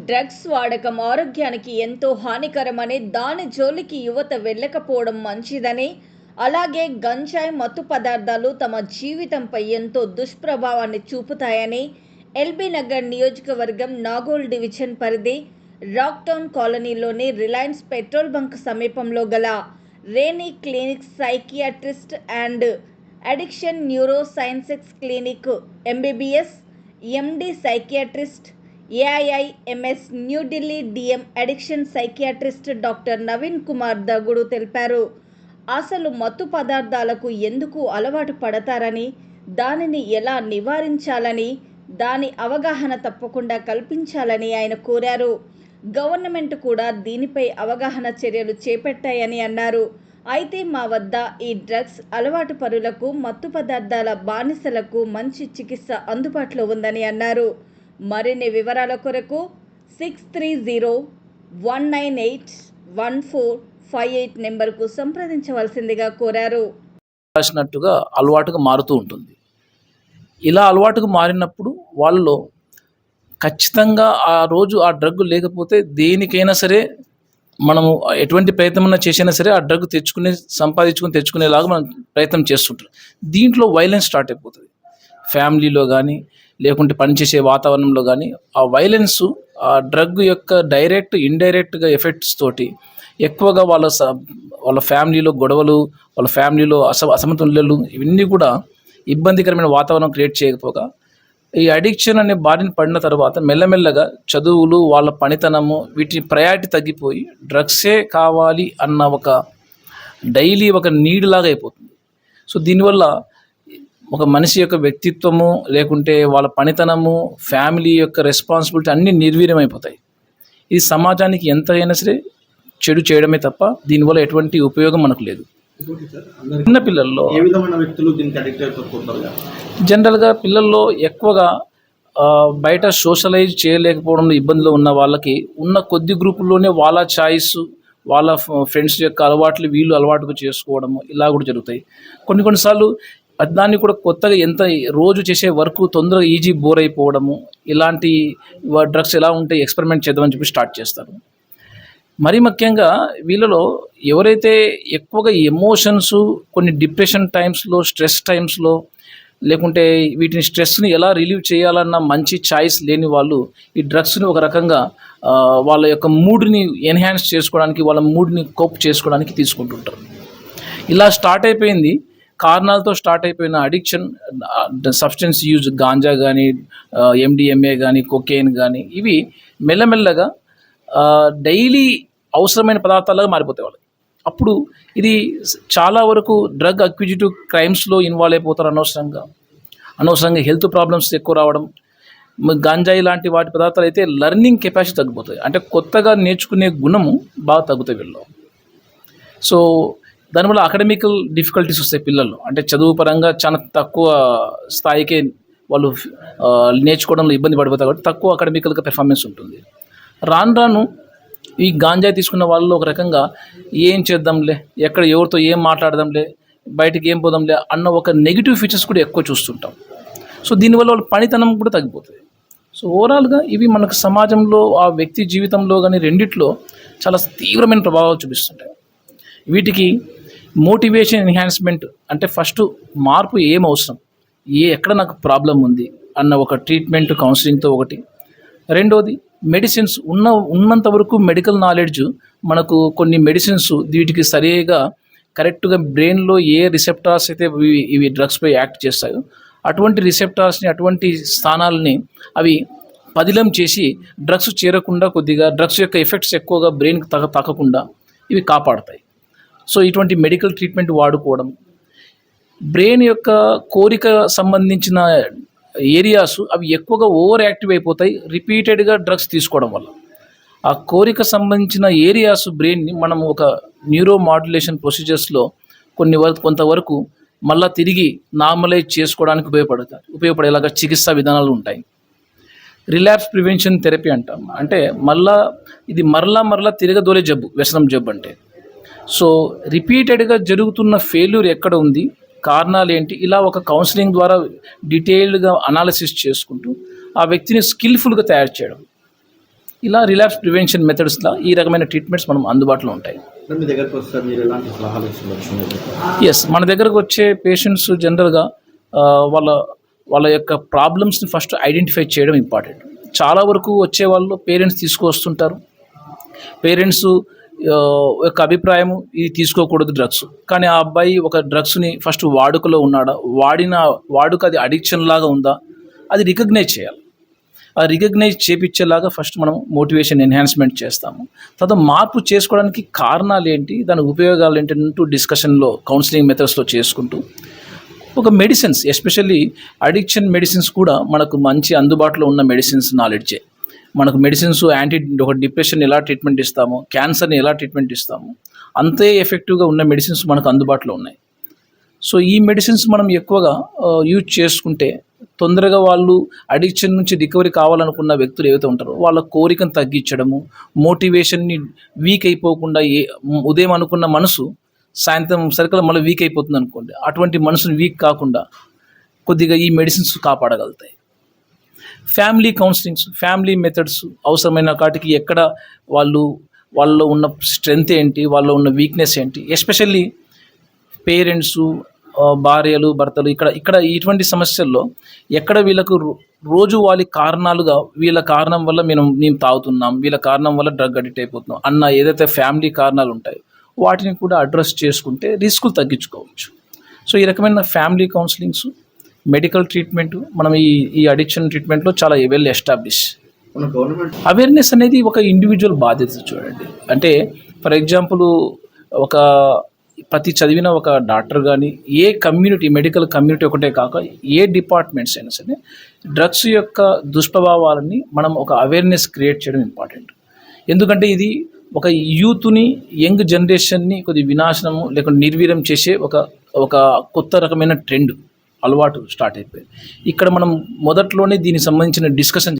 Drugs వాడకం ఆరోగ్యానికి ఎంతో హానికరమని, దాని జోలికి యువత వెళ్ళకపోవడం మంచిదని, అలాగే గంజాయి మత్తు పదార్థాలు తమ జీవితంపై ఎంతో దుష్ప్రభావాన్ని చూపుతాయని ఎల్బీ నగర్ నియోజకవర్గం నాగోల్ డివిజన్ పరిధి రాక్టౌన్ కాలనీలోని రిలయన్స్ పెట్రోల్ బంక్ సమీపంలో గల రేనీ clinic psychiatrist and addiction neurosciences clinic MBBS MD psychiatrist AIIMS New Delhi DM addiction psychiatrist doctor Naveen Kumar Dagudu తెలిపారు. అసలు మత్తు పదార్థాలకు ఎందుకు అలవాటు పడతారని, దానిని ఎలా నివారించాలని, దాని అవగాహన తప్పకుండా కల్పించాలని ఆయన కోరారు. గవర్నమెంట్ కూడా దీనిపై అవగాహన చర్యలు చేపట్టాయని అన్నారు. అయితే మా వద్ద ఈ డ్రగ్స్ అలవాటు పరులకు, మత్తు పదార్థాల బానిసలకు మంచి చికిత్స అందుబాటులో ఉందని అన్నారు. మరిన్ని వివరాల కొరకు 6301981458 నెంబర్కు సంప్రదించవలసిందిగా కోరారు. రాసినట్టుగా అలవాటుగా మారుతూ ఉంటుంది. ఇలా అలవాటుగా మారినప్పుడు వాళ్ళలో ఖచ్చితంగా ఆ రోజు ఆ డ్రగ్ లేకపోతే దేనికైనా సరే మనము ఎటువంటి ప్రయత్నం చేసినా సరే ఆ డ్రగ్ తెచ్చుకునేలాగా మనం ప్రయత్నం చేస్తుంటాం. దీంట్లో వైలెన్స్ స్టార్ట్ అయిపోతుంది. ఫ్యామిలీలో కానీ లేకుంటే పనిచేసే వాతావరణంలో కానీ ఆ వైలెన్స్, ఆ డ్రగ్ యొక్క డైరెక్ట్ ఇండైరెక్ట్గా ఎఫెక్ట్స్ తోటి ఎక్కువగా వాళ్ళ ఫ్యామిలీలో గొడవలు, వాళ్ళ ఫ్యామిలీలో అసమతుల్యాలు, ఇవన్నీ కూడా ఇబ్బందికరమైన వాతావరణం క్రియేట్ చేయకపోగా ఈ అడిక్షన్ అనే బారిన పడిన తర్వాత మెల్లమెల్లగా చదువులు, వాళ్ళ పనితనము, వీటి ప్రయారిటీ తగ్గిపోయి డ్రగ్సే కావాలి అన్న ఒక డైలీ ఒక నీడ్ లాగా అయిపోతుంది. సో దీనివల్ల ఒక మనిషి యొక్క వ్యక్తిత్వము, లేకుంటే వాళ్ళ పనితనము, ఫ్యామిలీ యొక్క రెస్పాన్సిబిలిటీ అన్నీ నిర్వీర్యమైపోతాయి. ఇది సమాజానికి ఎంత అయినా సరే చెడు చేయడమే తప్ప దీనివల్ల ఎటువంటి ఉపయోగం మనకు లేదు. చిన్న పిల్లల్లో జనరల్గా పిల్లల్లో ఎక్కువగా బయట సోషలైజ్ చేయలేకపోవడంలో ఇబ్బందులు ఉన్న వాళ్ళకి ఉన్న కొద్ది గ్రూపుల్లోనే వాళ్ళ చాయిస్, వాళ్ళ ఫ్రెండ్స్ యొక్క అలవాట్లు వీళ్ళు అలవాటుగా చేసుకోవడము ఇలా కూడా జరుగుతాయి. కొన్నిసార్లు దాన్ని కూడా కొత్తగా ఎంత రోజు చేసే వర్క్ తొందరగా ఈజీ బోర్ అయిపోవడము, ఇలాంటి డ్రగ్స్ ఎలా ఉంటాయి ఎక్స్పెరిమెంట్ చేద్దామని చెప్పి స్టార్ట్ చేస్తారు. మరీ ముఖ్యంగా వీళ్ళలో ఎవరైతే ఎక్కువగా ఎమోషన్స్, కొన్ని డిప్రెషన్ టైమ్స్లో, స్ట్రెస్ టైమ్స్లో, లేకుంటే వీటిని స్ట్రెస్ని ఎలా రిలీవ్ చేయాలన్న మంచి చాయిస్ లేని వాళ్ళు ఈ డ్రగ్స్ని ఒక రకంగా వాళ్ళ యొక్క మూడ్ని ఎన్హాన్స్ చేసుకోవడానికి, వాళ్ళ మూడ్ని కోప్ చేసుకోవడానికి తీసుకుంటుంటారు. ఇలా స్టార్ట్ అయిపోయింది. కారణాలతో స్టార్ట్ అయిపోయిన అడిక్షన్, సబ్స్టెన్స్ యూజ్, గాంజా కానీ, ఎండిఎంఏ కానీ, కొకేన్ కానీ, ఇవి మెల్లమెల్లగా డైలీ అవసరమైన పదార్థాలుగా మారిపోతాయి వాళ్ళకి. అప్పుడు ఇది చాలా వరకు డ్రగ్ అక్విజిటివ్ క్రైమ్స్లో ఇన్వాల్వ్ అయిపోతారు. అనవసరంగా హెల్త్ ప్రాబ్లమ్స్ ఎక్కువ రావడం. గాంజాయి లాంటి వాటి పదార్థాలు అయితే లెర్నింగ్ కెపాసిటీ తగ్గిపోతుంది. అంటే కొత్తగా నేర్చుకునే గుణము బాగా తగ్గుతాయి వీళ్ళలో. సో దానివల్ల అకాడమికల్ డిఫికల్టీస్ వస్తాయి పిల్లల్లో. అంటే చదువు పరంగా చాలా తక్కువ స్థాయికే వాళ్ళు నేర్చుకోవడంలో ఇబ్బంది పడిపోతారు కాబట్టి తక్కువ అకాడమికల్గా పెర్ఫార్మెన్స్ ఉంటుంది. రాను ఈ గాంజాయి తీసుకున్న వాళ్ళలో ఒక రకంగా ఏం చేద్దాంలే, ఎక్కడ ఎవరితో ఏం మాట్లాడదాంలే, బయటికి ఏం పోదాంలే అన్న ఒక నెగిటివ్ ఫీచర్స్ కూడా ఎక్కువ చూస్తుంటాం. సో దీనివల్ల వాళ్ళ పనితనం కూడా తగ్గిపోతుంది. సో ఓవరాల్గా ఇవి మనకు సమాజంలో, ఆ వ్యక్తి జీవితంలో కానీ రెండిట్లో చాలా తీవ్రమైన ప్రభావాలు చూపిస్తుంటాయి. వీటికి మోటివేషన్ ఎన్హాన్స్మెంట్ అంటే ఫస్ట్ మార్పు ఏం అవసరం, ఎక్కడ నాకు ప్రాబ్లం ఉంది అన్న ఒక ట్రీట్మెంట్ కౌన్సిలింగ్తో ఒకటి. రెండోది మెడిసిన్స్ ఉన్నంత వరకు మెడికల్ నాలెడ్జ్ మనకు కొన్ని మెడిసిన్స్ వీటికి సరిగా కరెక్ట్గా బ్రెయిన్లో ఏ రిసెప్టార్స్ అయితే ఇవి డ్రగ్స్పై యాక్ట్ చేస్తాయో అటువంటి రిసెప్టార్స్ని, అటువంటి స్థానాలని అవి పదిలం చేసి డ్రగ్స్ చేరకుండా, కొద్దిగా డ్రగ్స్ యొక్క ఎఫెక్ట్స్ ఎక్కువగా బ్రెయిన్కి తాకకుండా ఇవి కాపాడతాయి. సో ఇటువంటి మెడికల్ ట్రీట్మెంట్ వాడుకోవడం, బ్రెయిన్ యొక్క కోరిక సంబంధించిన ఏరియాస్ అవి ఎక్కువగా ఓవర్ యాక్టివ్ అయిపోతాయి రిపీటెడ్గా డ్రగ్స్ తీసుకోవడం వల్ల. ఆ కోరిక సంబంధించిన ఏరియాస్ బ్రెయిన్ని మనం ఒక న్యూరో మాడ్యులేషన్ ప్రొసీజర్స్లో కొంతవరకు మళ్ళీ తిరిగి నార్మలైజ్ చేసుకోవడానికి ఉపయోగపడేలాగా చికిత్సా విధానాలు ఉంటాయి. రిలాప్స్ ప్రివెన్షన్ థెరపీ అంటాం. అంటే ఇది మరలా తిరగదోలే జబ్బు, వ్యసనం జబ్బు అంటే. సో రిపీటెడ్గా జరుగుతున్న ఫెయిల్యూర్ ఎక్కడ ఉంది, కారణాలు ఏంటి, ఇలా ఒక కౌన్సిలింగ్ ద్వారా డీటెయిల్డ్గా అనాలిసిస్ చేసుకుంటూ ఆ వ్యక్తిని స్కిల్ఫుల్గా తయారు చేయడం. ఇలా రిలాప్స్ ప్రివెన్షన్ మెథడ్స్లో ఈ రకమైన ట్రీట్మెంట్స్ మనం అందుబాటులో ఉంటాయి. మీ దగ్గరకు వస్తారు, మీరు ఎలాంటి సలహాలు ఇస్తున్నారు? ఎస్, మన దగ్గరకు వచ్చే పేషెంట్స్ జనరల్గా వాళ్ళ యొక్క ప్రాబ్లమ్స్ని ఫస్ట్ ఐడెంటిఫై చేయడం ఇంపార్టెంట్. చాలా వరకు వచ్చే వాళ్ళు పేరెంట్స్ తీసుకువస్తుంటారు. పేరెంట్స్ యొక్క అభిప్రాయము ఇది తీసుకోకూడదు డ్రగ్స్, కానీ ఆ అబ్బాయి ఒక డ్రగ్స్ని ఫస్ట్ వాడుకలో ఉన్నాడా, వాడుక అది అడిక్షన్ లాగా ఉందా, అది రికగ్నైజ్ చేయాలి. ఆ రికగ్నైజ్ చేపించేలాగా ఫస్ట్ మనం మోటివేషన్ ఎన్హాన్స్మెంట్ చేస్తాము. తర్వాత మార్పు చేసుకోవడానికి కారణాలు ఏంటి, దాని ఉపయోగాలు ఏంటి అంటూ డిస్కషన్లో కౌన్సిలింగ్ మెథడ్స్లో చేసుకుంటూ ఒక మెడిసిన్స్, ఎస్పెషల్లీ అడిక్షన్ మెడిసిన్స్ కూడా మనకు మంచి అందుబాటులో ఉన్న మెడిసిన్స్ నాలెడ్జే. మనకు మెడిసిన్స్ ఒక డిప్రెషన్ ఎలా ట్రీట్మెంట్ ఇస్తామో, క్యాన్సర్ని ఎలా ట్రీట్మెంట్ ఇస్తామో అంతే ఎఫెక్టివ్గా ఉన్న మెడిసిన్స్ మనకు అందుబాటులో ఉన్నాయి. సో ఈ మెడిసిన్స్ మనం ఎక్కువగా యూజ్ చేసుకుంటే తొందరగా వాళ్ళు అడిక్షన్ నుంచి రికవరీ కావాలనుకున్న వ్యక్తులు ఏవైతే ఉంటారో వాళ్ళ కోరికను తగ్గించడము, మోటివేషన్ని వీక్ అయిపోకుండా, ఉదయం అనుకున్న మనసు సాయంత్రం సరికల్లా మళ్ళీ వీక్ అయిపోతుంది అనుకోండి, అటువంటి మనసుని వీక్ కాకుండా కొద్దిగా ఈ మెడిసిన్స్ కాపాడగలుగుతాయి. ఫ్యామిలీ కౌన్సిలింగ్స్, ఫ్యామిలీ మెథడ్స్ అవసరమైన కాటికి ఎక్కడ వాళ్ళలో ఉన్న స్ట్రెంగ్త్ ఏంటి, వాళ్ళలో ఉన్న వీక్నెస్ ఏంటి, ఎస్పెషల్లీ పేరెంట్స్, భార్యలు, భర్తలు ఇక్కడ ఇటువంటి సమస్యల్లో ఎక్కడ వీళ్ళకు రోజువారీ కారణాలుగా వీళ్ళ కారణం వల్ల మేము తాగుతున్నాం, వీళ్ళ కారణం వల్ల డ్రగ్ అడిక్ట్ అయిపోతున్నాం అన్న ఏదైతే ఫ్యామిలీ కారణాలు ఉంటాయో వాటిని కూడా అడ్రస్ చేసుకుంటే రిస్కులు తగ్గించుకోవచ్చు. సో ఈ రకమైన ఫ్యామిలీ కౌన్సిలింగ్స్, మెడికల్ ట్రీట్మెంట్ మనం ఈ అడిక్షన్ ట్రీట్మెంట్లో చాలా వెల్ ఎస్టాబ్లిష్. మన గవర్నమెంట్ అవేర్నెస్ అనేది ఒక ఇండివిజువల్ బాధ్యత. చూడండి, అంటే ఫర్ ఎగ్జాంపుల్ ప్రతి చదివిన ఒక డాక్టర్ కానీ ఏ కమ్యూనిటీ, మెడికల్ కమ్యూనిటీ ఒకటే కాక ఏ డిపార్ట్మెంట్స్ అయినా సరే డ్రగ్స్ యొక్క దుష్ప్రభావాలని మనం ఒక అవేర్నెస్ క్రియేట్ చేయడం ఇంపార్టెంట్. ఎందుకంటే ఇది ఒక యూత్ని, యంగ్ జనరేషన్ని కొద్ది వినాశనము లేకుంటే నిర్వీర్యం చేసే ఒక కొత్త రకమైన ట్రెండ్, అలవాటు స్టార్ట్ అయిపోయింది. ఇక్కడ మనం మొదట్లోనే దీనికి సంబంధించిన డిస్కషన్